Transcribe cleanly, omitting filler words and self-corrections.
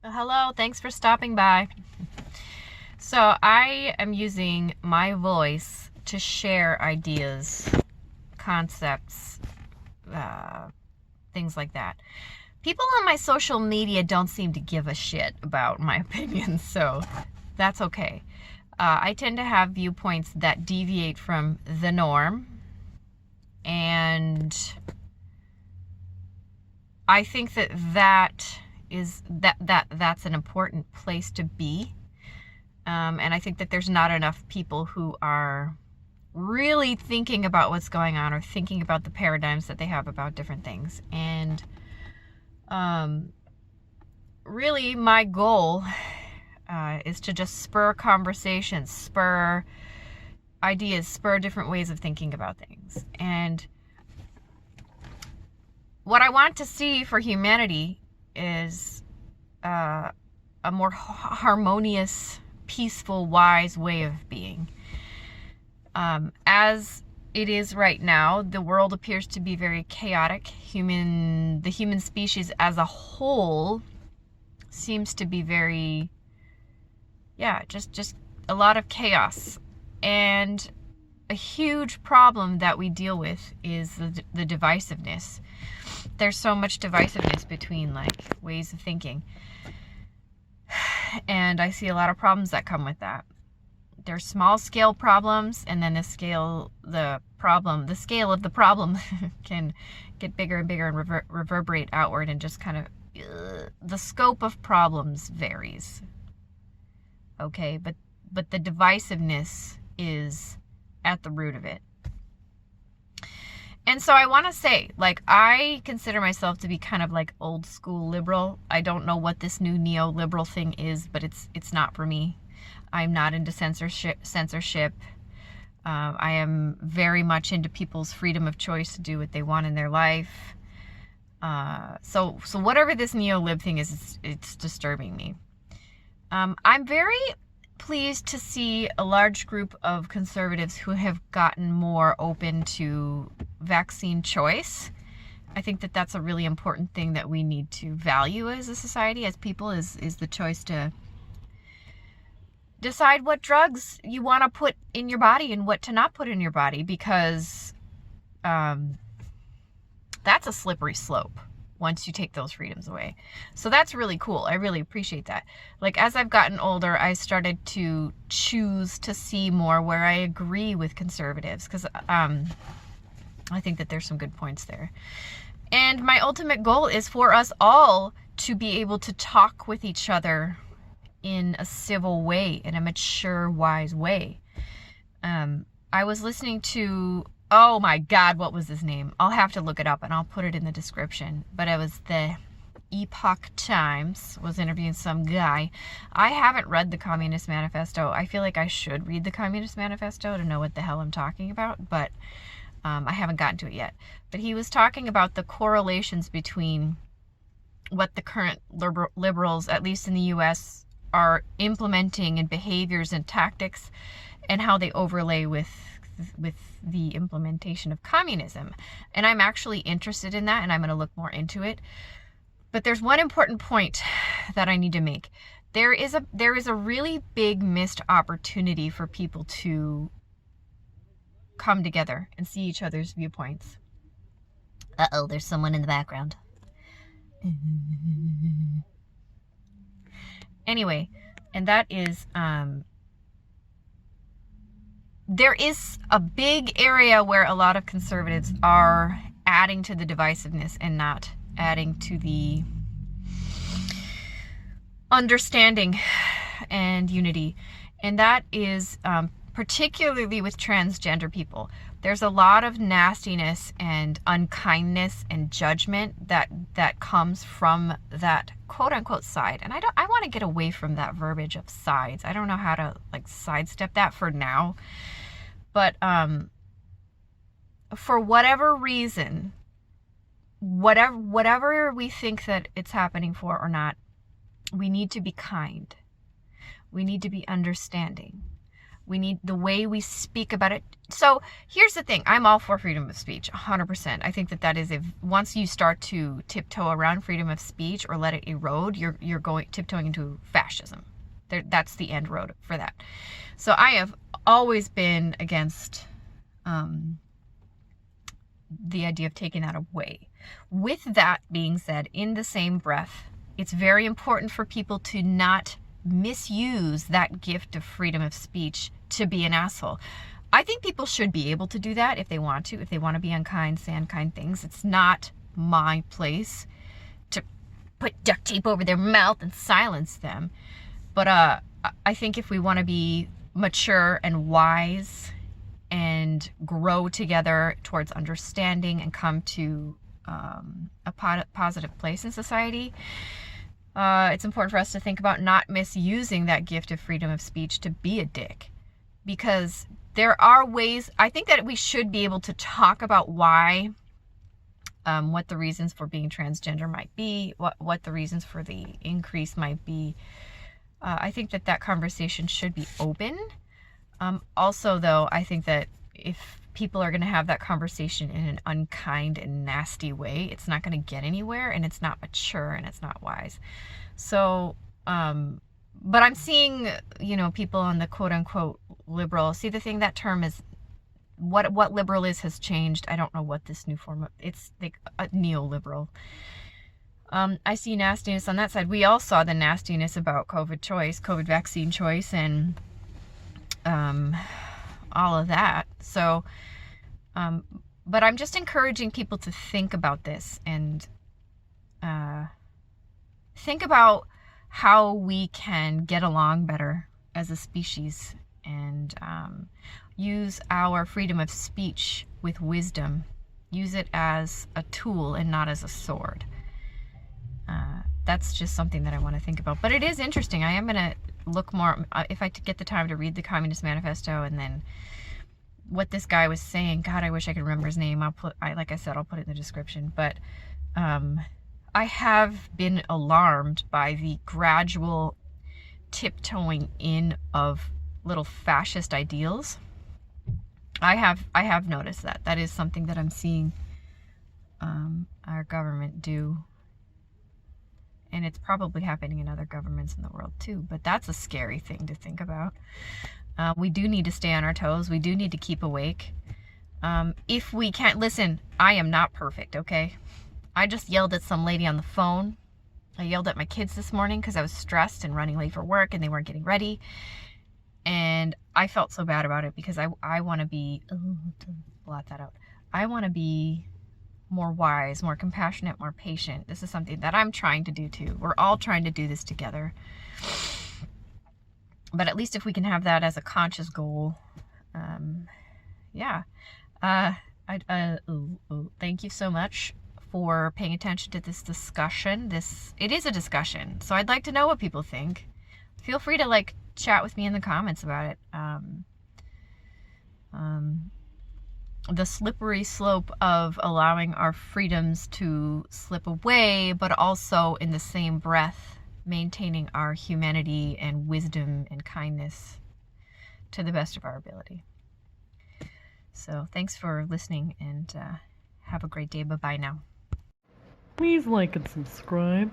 Hello, thanks for stopping by. So, I am using my voice to share ideas, concepts, uh, things like that. People on my social media don't seem to give a shit about my opinions, so that's okay. I tend to have viewpoints that deviate from the norm, and I think that's an important place to be. And I think that there's not enough people who are really thinking about what's going on or thinking about the paradigms that they have about different things. And really, my goal is to just spur conversations, spur ideas, spur different ways of thinking about things. And what I want to see for humanity is a more harmonious, peaceful, wise way of being. As it is right now, the world appears to be very chaotic. The human species as a whole seems to be very, just a lot of chaos. And a huge problem that we deal with is the divisiveness. There's so much divisiveness between ways of thinking. And I see a lot of problems that come with that. There's small scale problems, and then the scale of the problem can get bigger and bigger and reverberate outward, and just kind of the scope of problems varies. Okay, but the divisiveness is at the root of it. And so I want to say, I consider myself to be kind of old school liberal. I don't know what this new neoliberal thing is, but it's not for me. I'm not into censorship. I am very much into people's freedom of choice to do what they want in their life. So whatever this neolib thing is, it's disturbing me. I'm very pleased to see a large group of conservatives who have gotten more open to vaccine choice. I think that that's a really important thing that we need to value as a society, as people, is the choice to decide what drugs you want to put in your body and what to not put in your body, because that's a slippery slope once you take those freedoms away. So that's really cool. I really appreciate that. As I've gotten older, I started to choose to see more where I agree with conservatives, because I think that there's some good points there. And my ultimate goal is for us all to be able to talk with each other in a civil way, in a mature, wise way. I was listening to, oh my God, what was his name? I'll have to look it up and I'll put it in the description. But it was the Epoch Times was interviewing some guy. I haven't read the Communist Manifesto. I feel like I should read the Communist Manifesto to know what the hell I'm talking about, but I haven't gotten to it yet. But he was talking about the correlations between what the current liberals, at least in the US, are implementing in behaviors and tactics, and how they overlay with the implementation of communism. And I'm actually interested in that, and I'm going to look more into it. But there's one important point that I need to make. There is a really big missed opportunity for people to come together and see each other's viewpoints. Uh-oh, there's someone in the background. Anyway, and that is, there is a big area where a lot of conservatives are adding to the divisiveness and not adding to the understanding and unity. And that is particularly with transgender people. There's a lot of nastiness and unkindness and judgment that comes from that quote unquote side. And I want to get away from that verbiage of sides. I don't know how to sidestep that for now. But for whatever reason, whatever we think that it's happening for or not, we need to be kind. We need to be understanding. We need the way we speak about it. So here's the thing. I'm all for freedom of speech, 100%. I think that is, if once you start to tiptoe around freedom of speech or let it erode, you're going tiptoeing into fascism. That's the end road for that. So I have always been against the idea of taking that away. With that being said, in the same breath, it's very important for people to not misuse that gift of freedom of speech to be an asshole. I think people should be able to do that if they want to. If they want to be unkind, say unkind things. It's not my place to put duct tape over their mouth and silence them. But I think if we want to be mature and wise and grow together towards understanding and come to a positive place in society, it's important for us to think about not misusing that gift of freedom of speech to be a dick. Because there are ways, I think that we should be able to talk about why, what the reasons for being transgender might be, what the reasons for the increase might be. I think that conversation should be open. Also, though, I think that if people are going to have that conversation in an unkind and nasty way, it's not going to get anywhere, and it's not mature, and it's not wise. So, but I'm seeing, people on the quote unquote liberal. See, the thing, that term is, what liberal is has changed. I don't know what this new form of, it's like a neoliberal. I see nastiness on that side. We all saw the nastiness about COVID vaccine choice, and all of that. So, but I'm just encouraging people to think about this and think about how we can get along better as a species, and use our freedom of speech with wisdom. Use it as a tool and not as a sword. That's just something that I want to think about. But it is interesting. I am going to look more, if I get the time, to read the Communist Manifesto, and then what this guy was saying. God, I wish I could remember his name. Like I said, I'll put it in the description. But I have been alarmed by the gradual tiptoeing in of little fascist ideals. I have noticed that. That is something that I'm seeing our government do. And it's probably happening in other governments in the world too. But that's a scary thing to think about. We do need to stay on our toes. We do need to keep awake. If we can't, listen, I am not perfect, okay? I just yelled at some lady on the phone. I yelled at my kids this morning because I was stressed and running late for work, and they weren't getting ready. And I felt so bad about it because I want to be, blot that out. I want to be more wise, more compassionate, more patient. This is something that I'm trying to do too. We're all trying to do this together. But at least if we can have that as a conscious goal, yeah. Thank you so much for paying attention to this discussion. It is a discussion, so I'd like to know what people think. Feel free to chat with me in the comments about it. The slippery slope of allowing our freedoms to slip away, but also in the same breath maintaining our humanity and wisdom and kindness to the best of our ability. So thanks for listening, and have a great day. Bye-bye now. Please like and subscribe.